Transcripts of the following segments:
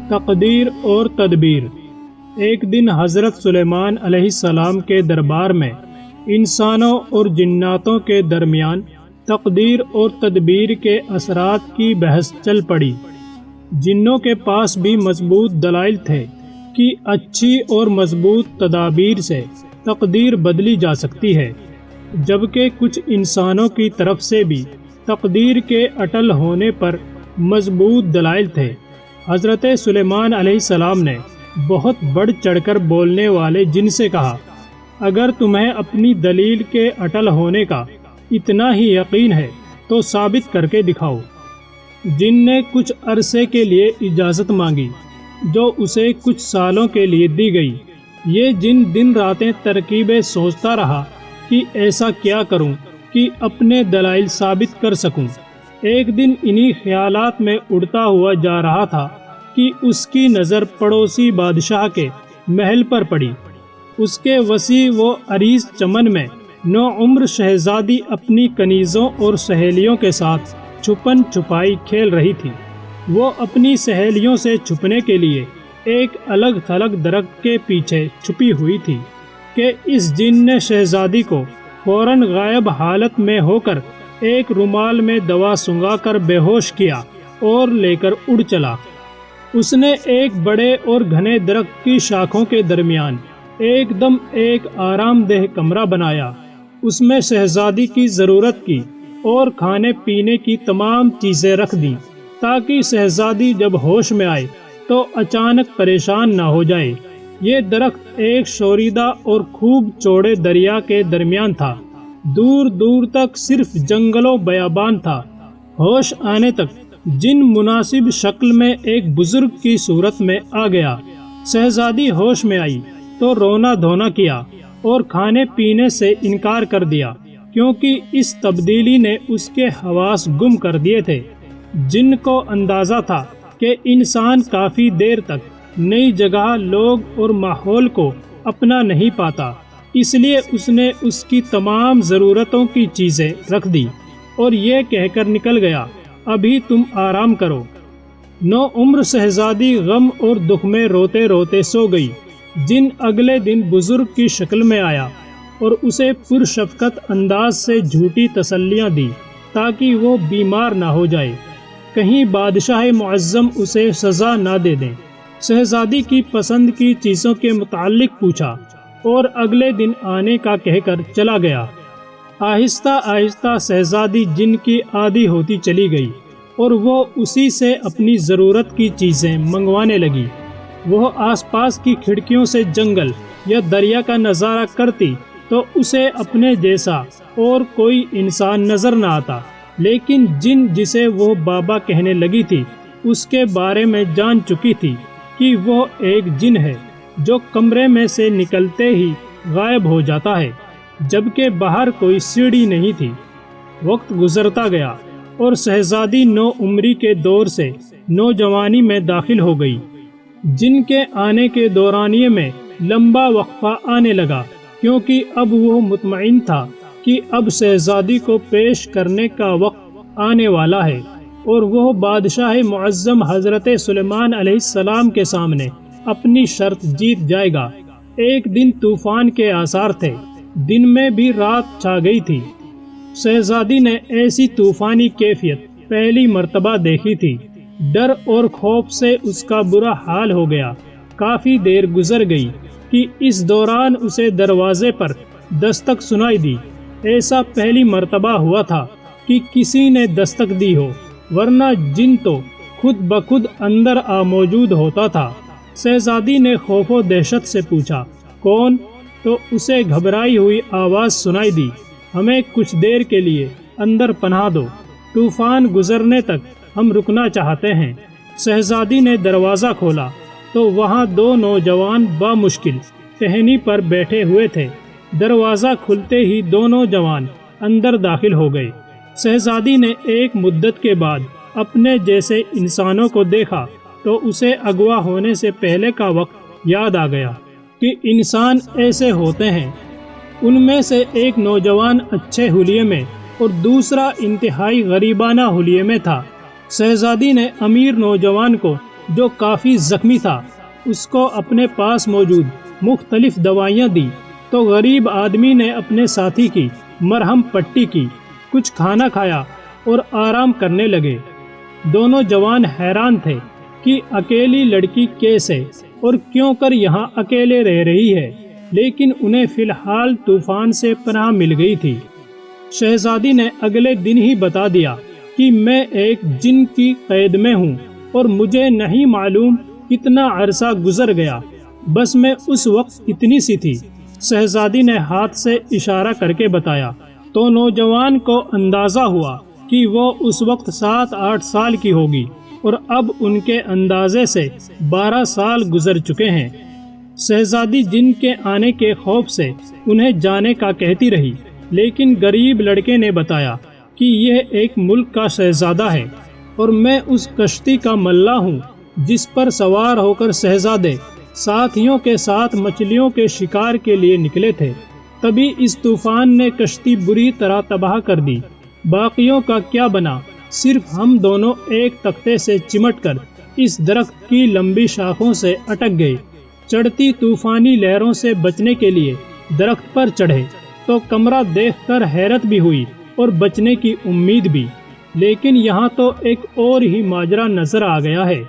تقدیر اور تدبیر۔ ایک دن حضرت سلیمان علیہ السلام کے دربار میں انسانوں اور جناتوں کے درمیان تقدیر اور تدبیر کے اثرات کی بحث چل پڑی۔ جنوں کے پاس بھی مضبوط دلائل تھے کہ اچھی اور مضبوط تدابیر سے تقدیر بدلی جا سکتی ہے، جبکہ کچھ انسانوں کی طرف سے بھی تقدیر کے اٹل ہونے پر مضبوط دلائل تھے۔ حضرت سلیمان علیہ السلام نے بہت بڑھ چڑھ کر بولنے والے جن سے کہا، اگر تمہیں اپنی دلیل کے اٹل ہونے کا اتنا ہی یقین ہے تو ثابت کر کے دکھاؤ۔ جن نے کچھ عرصے کے لیے اجازت مانگی جو اسے کچھ سالوں کے لیے دی گئی۔ یہ جن دن راتیں ترکیبیں سوچتا رہا کہ ایسا کیا کروں کہ اپنے دلائل ثابت کر سکوں۔ ایک دن انہی خیالات میں اڑتا ہوا جا رہا تھا کہ اس کی نظر پڑوسی بادشاہ کے محل پر پڑی۔ اس کے وسیع و عریض چمن میں نوعمر شہزادی اپنی کنیزوں اور سہیلیوں کے ساتھ چھپن چھپائی کھیل رہی تھی۔ وہ اپنی سہیلیوں سے چھپنے کے لیے ایک الگ تھلگ درخت کے پیچھے چھپی ہوئی تھی کہ اس جن نے شہزادی کو فوراً غائب حالت میں ہو کر ایک رومال میں دوا سنگا کر بے ہوش کیا اور لے کر اڑ چلا۔ اس نے ایک بڑے اور گھنے درخت کی شاخوں کے درمیان ایک دم ایک آرام دہ کمرہ بنایا۔ اس میں شہزادی کی ضرورت کی اور کھانے پینے کی تمام چیزیں رکھ دیں تاکہ شہزادی جب ہوش میں آئے تو اچانک پریشان نہ ہو جائے۔ یہ درخت ایک شوریدہ اور خوب چوڑے دریا کے درمیان تھا۔ دور دور تک صرف جنگل و بیابان تھا۔ ہوش آنے تک جن مناسب شکل میں ایک بزرگ کی صورت میں آ گیا۔ شہزادی ہوش میں آئی تو رونا دھونا کیا اور کھانے پینے سے انکار کر دیا، کیونکہ اس تبدیلی نے اس کے حواس گم کر دیے تھے۔ جن کو اندازہ تھا کہ انسان کافی دیر تک نئی جگہ، لوگ اور ماحول کو اپنا نہیں پاتا، اس لیے اس نے اس کی تمام ضرورتوں کی چیزیں رکھ دی اور یہ کہہ کر نکل گیا، ابھی تم آرام کرو۔ نوعمر شہزادی غم اور دکھ میں روتے روتے سو گئی۔ جن اگلے دن بزرگ کی شکل میں آیا اور اسے پرشفقت انداز سے جھوٹی تسلیاں دی تاکہ وہ بیمار نہ ہو جائے، کہیں بادشاہ معظم اسے سزا نہ دے دیں۔ شہزادی کی پسند کی چیزوں کے متعلق پوچھا اور اگلے دن آنے کا کہہ کر چلا گیا۔ آہستہ آہستہ شہزادی جن کی عادی ہوتی چلی گئی اور وہ اسی سے اپنی ضرورت کی چیزیں منگوانے لگی۔ وہ آس پاس کی کھڑکیوں سے جنگل یا دریا کا نظارہ کرتی تو اسے اپنے جیسا اور کوئی انسان نظر نہ آتا، لیکن جن جسے وہ بابا کہنے لگی تھی اس کے بارے میں جان چکی تھی کہ وہ ایک جن ہے جو کمرے میں سے نکلتے ہی غائب ہو جاتا ہے، جبکہ باہر کوئی سیڑھی نہیں تھی۔ وقت گزرتا گیا اور شہزادی نوعمری کے دور سے نوجوانی میں داخل ہو گئی۔ جن کے آنے کے دورانیے میں لمبا وقفہ آنے لگا، کیونکہ اب وہ مطمئن تھا کہ اب شہزادی کو پیش کرنے کا وقت آنے والا ہے اور وہ بادشاہ معظم حضرت سلیمان علیہ السلام کے سامنے اپنی شرط جیت جائے گا۔ ایک دن طوفان کے آثار تھے، دن میں بھی رات چھا گئی تھی۔ شہزادی نے ایسی طوفانی کیفیت پہلی مرتبہ دیکھی تھی۔ ڈر اور خوف سے اس کا برا حال ہو گیا۔ کافی دیر گزر گئی کہ اس دوران اسے دروازے پر دستک سنائی دی۔ ایسا پہلی مرتبہ ہوا تھا کہ کسی نے دستک دی ہو، ورنہ جن تو خود بخود اندر آ موجود ہوتا تھا۔ شہزادی نے خوف و دہشت سے پوچھا، کون؟ تو اسے گھبرائی ہوئی آواز سنائی دی، ہمیں کچھ دیر کے لیے اندر پناہ دو، طوفان گزرنے تک ہم رکنا چاہتے ہیں۔ شہزادی نے دروازہ کھولا تو وہاں دو نوجوان بامشکل ٹہنی پر بیٹھے ہوئے تھے۔ دروازہ کھلتے ہی دونوں جوان اندر داخل ہو گئے۔ شہزادی نے ایک مدت کے بعد اپنے جیسے انسانوں کو دیکھا تو اسے اغوا ہونے سے پہلے کا وقت یاد آ گیا کہ انسان ایسے ہوتے ہیں۔ ان میں سے ایک نوجوان اچھے حلیے میں اور دوسرا انتہائی غریبانہ حلیے میں تھا۔ شہزادی نے امیر نوجوان کو جو کافی زخمی تھا، اس کو اپنے پاس موجود مختلف دوائیاں دی تو غریب آدمی نے اپنے ساتھی کی مرہم پٹی کی، کچھ کھانا کھایا اور آرام کرنے لگے۔ دونوں جوان حیران تھے کہ اکیلی لڑکی کیسے اور کیوں کر یہاں اکیلے رہ رہی ہے، لیکن انہیں فی الحال طوفان سے پناہ مل گئی تھی۔ شہزادی نے اگلے دن ہی بتا دیا کہ میں ایک جن کی قید میں ہوں اور مجھے نہیں معلوم کتنا عرصہ گزر گیا، بس میں اس وقت اتنی سی تھی۔ شہزادی نے ہاتھ سے اشارہ کر کے بتایا تو نوجوان کو اندازہ ہوا کہ وہ اس وقت 7-8 سال کی ہوگی اور اب ان کے اندازے سے 12 سال گزر چکے ہیں۔ شہزادی جن کے آنے کے خوف سے انہیں جانے کا کہتی رہی، لیکن غریب لڑکے نے بتایا کہ یہ ایک ملک کا شہزادہ ہے اور میں اس کشتی کا ملا ہوں جس پر سوار ہو کر شہزادے ساتھیوں کے ساتھ مچھلیوں کے شکار کے لیے نکلے تھے۔ تبھی اس طوفان نے کشتی بری طرح تباہ کر دی۔ باقیوں کا کیا بنا، صرف ہم دونوں ایک تختے سے چمٹ کر اس درخت کی لمبی شاخوں سے اٹک گئے۔ چڑھتی طوفانی لہروں سے بچنے کے لیے درخت پر چڑھے تو کمرہ دیکھ کر حیرت بھی ہوئی اور بچنے کی امید بھی، لیکن یہاں تو ایک اور ہی ماجرا نظر آ گیا ہے۔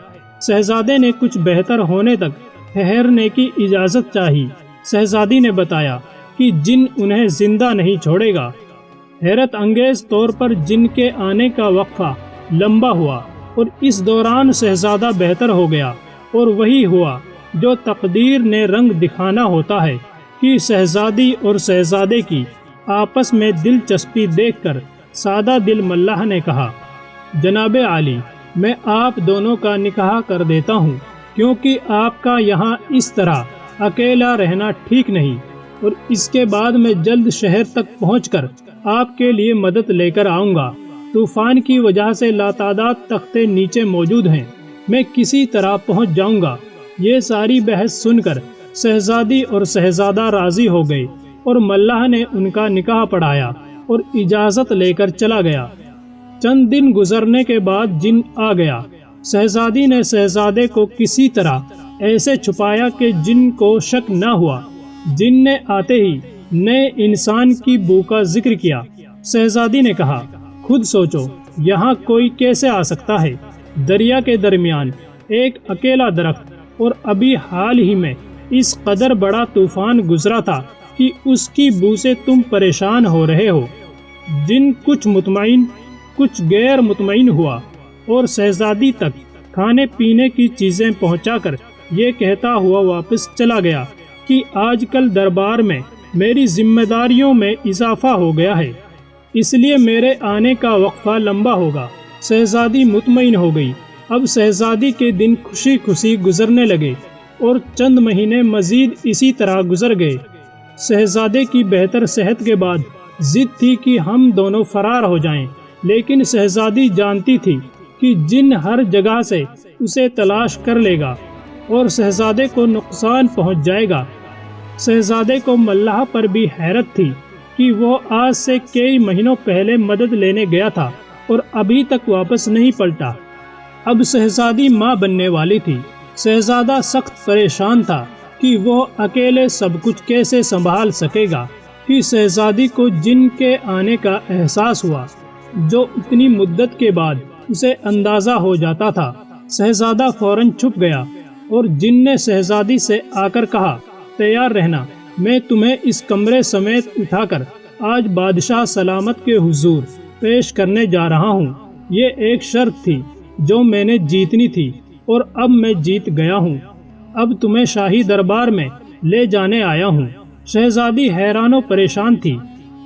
شہزادے نے کچھ بہتر ہونے تک ٹھہرنے کی اجازت چاہی۔ شہزادی نے بتایا کہ جن انہیں زندہ نہیں چھوڑے گا۔ حیرت انگیز طور پر جن کے آنے کا وقفہ لمبا ہوا اور اس دوران شہزادہ بہتر ہو گیا، اور وہی ہوا جو تقدیر نے رنگ دکھانا ہوتا ہے کہ شہزادی اور شہزادے کی آپس میں دلچسپی دیکھ کر سادہ دل ملح نے کہا، جناب عالی، میں آپ دونوں کا نکاح کر دیتا ہوں، کیونکہ آپ کا یہاں اس طرح اکیلا رہنا ٹھیک نہیں، اور اس کے بعد میں جلد شہر تک پہنچ کر آپ کے لیے مدد لے کر آؤں گا۔ طوفان کی وجہ سے لاتعداد تختے نیچے موجود ہیں، میں کسی طرح پہنچ جاؤں گا۔ یہ ساری بحث سن کر شہزادی اور شہزادہ راضی ہو گئے اور ملح نے ان کا نکاح پڑھایا اور اجازت لے کر چلا گیا۔ چند دن گزرنے کے بعد جن آ گیا۔ شہزادی نے شہزادے کو کسی طرح ایسے چھپایا کہ جن کو شک نہ ہوا۔ جن نے آتے ہی نئے انسان کی بو کا ذکر کیا۔ شہزادی نے کہا، خود سوچو یہاں کوئی کیسے آ سکتا ہے؟ دریا کے درمیان ایک اکیلا درخت، اور ابھی حال ہی میں اس قدر بڑا طوفان گزرا تھا کہ اس کی بو سے تم پریشان ہو رہے ہو۔ جن کچھ مطمئن کچھ غیر مطمئن ہوا اور شہزادی تک کھانے پینے کی چیزیں پہنچا کر یہ کہتا ہوا واپس چلا گیا کہ آج کل دربار میں میری ذمہ داریوں میں اضافہ ہو گیا ہے، اس لیے میرے آنے کا وقفہ لمبا ہوگا۔ شہزادی مطمئن ہو گئی۔ اب شہزادی کے دن خوشی خوشی گزرنے لگے اور چند مہینے مزید اسی طرح گزر گئے۔ شہزادے کی بہتر صحت کے بعد ضد تھی کہ ہم دونوں فرار ہو جائیں، لیکن شہزادی جانتی تھی کہ جن ہر جگہ سے اسے تلاش کر لے گا اور شہزادے کو نقصان پہنچ جائے گا۔ شہزادے کو ملح پر بھی حیرت تھی کہ وہ آج سے کئی مہینوں پہلے مدد لینے گیا تھا اور ابھی تک واپس نہیں پلٹا۔ اب شہزادی ماں بننے والی تھی۔ شہزادہ سخت پریشان تھا کہ وہ اکیلے سب کچھ کیسے سنبھال سکے گا کہ شہزادی کو جن کے آنے کا احساس ہوا، جو اتنی مدت کے بعد اسے اندازہ ہو جاتا تھا۔ شہزادہ فوراً چھپ گیا اور جن نے شہزادی سے آ کر کہا، تیار رہنا، میں تمہیں اس کمرے سمیت اٹھا کر آج بادشاہ سلامت کے حضور پیش کرنے جا رہا ہوں۔ یہ ایک شرط تھی جو میں نے جیتنی تھی اور اب میں جیت گیا ہوں۔ اب تمہیں شاہی دربار میں لے جانے آیا ہوں۔ شہزادی حیران و پریشان تھی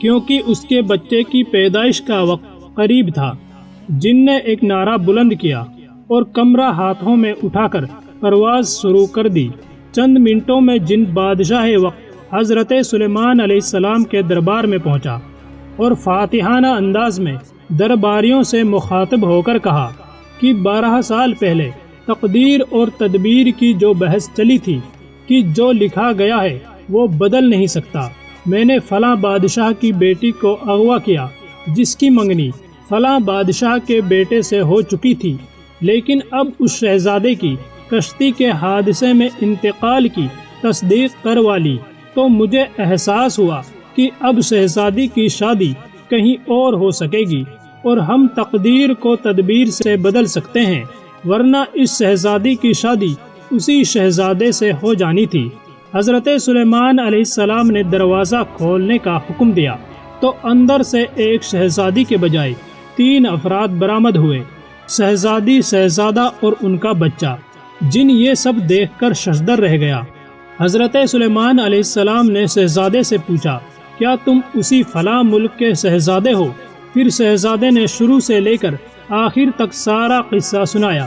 کیونکہ اس کے بچے کی پیدائش کا وقت قریب تھا۔ جن نے ایک نعرہ بلند کیا اور کمرہ ہاتھوں میں اٹھا کر پرواز شروع کر دی۔ چند منٹوں میں جن بادشاہ وقت حضرت سلیمان علیہ السلام کے دربار میں پہنچا اور فاتحانہ انداز میں درباریوں سے مخاطب ہو کر کہا کہ 12 سال پہلے تقدیر اور تدبیر کی جو بحث چلی تھی کہ جو لکھا گیا ہے وہ بدل نہیں سکتا۔ میں نے فلاں بادشاہ کی بیٹی کو اغوا کیا جس کی منگنی فلاں بادشاہ کے بیٹے سے ہو چکی تھی۔ لیکن اب اس شہزادے کی کشتی کے حادثے میں انتقال کی تصدیق کروا لی تو مجھے احساس ہوا کہ اب شہزادی کی شادی کہیں اور ہو سکے گی اور ہم تقدیر کو تدبیر سے بدل سکتے ہیں، ورنہ اس شہزادی کی شادی اسی شہزادے سے ہو جانی تھی۔ حضرت سلیمان علیہ السلام نے دروازہ کھولنے کا حکم دیا تو اندر سے ایک شہزادی کے بجائے 3 افراد برآمد ہوئے، شہزادی، شہزادہ اور ان کا بچہ، جن یہ سب دیکھ کر ششدر رہ گیا۔ حضرت سلیمان علیہ السلام نے شہزادے سے پوچھا، کیا تم اسی فلاں ملک کے شہزادے ہو؟ پھر شہزادے نے شروع سے لے کر آخر تک سارا قصہ سنایا۔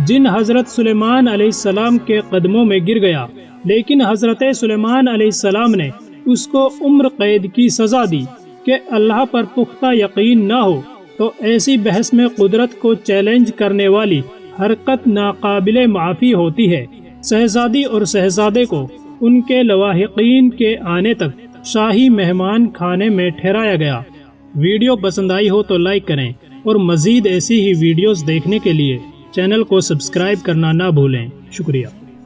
جن حضرت سلیمان علیہ السلام کے قدموں میں گر گیا، لیکن حضرت سلیمان علیہ السلام نے اس کو عمر قید کی سزا دی کہ اللہ پر پختہ یقین نہ ہو تو ایسی بحث میں قدرت کو چیلنج کرنے والی حرکت ناقابل معافی ہوتی ہے۔ شہزادی اور شہزادے کو ان کے لواحقین کے آنے تک شاہی مہمان خانے میں ٹھہرایا گیا۔ ویڈیو پسند آئی ہو تو لائک کریں اور مزید ایسی ہی ویڈیوز دیکھنے کے لیے چینل کو سبسکرائب کرنا نہ بھولیں۔ شکریہ۔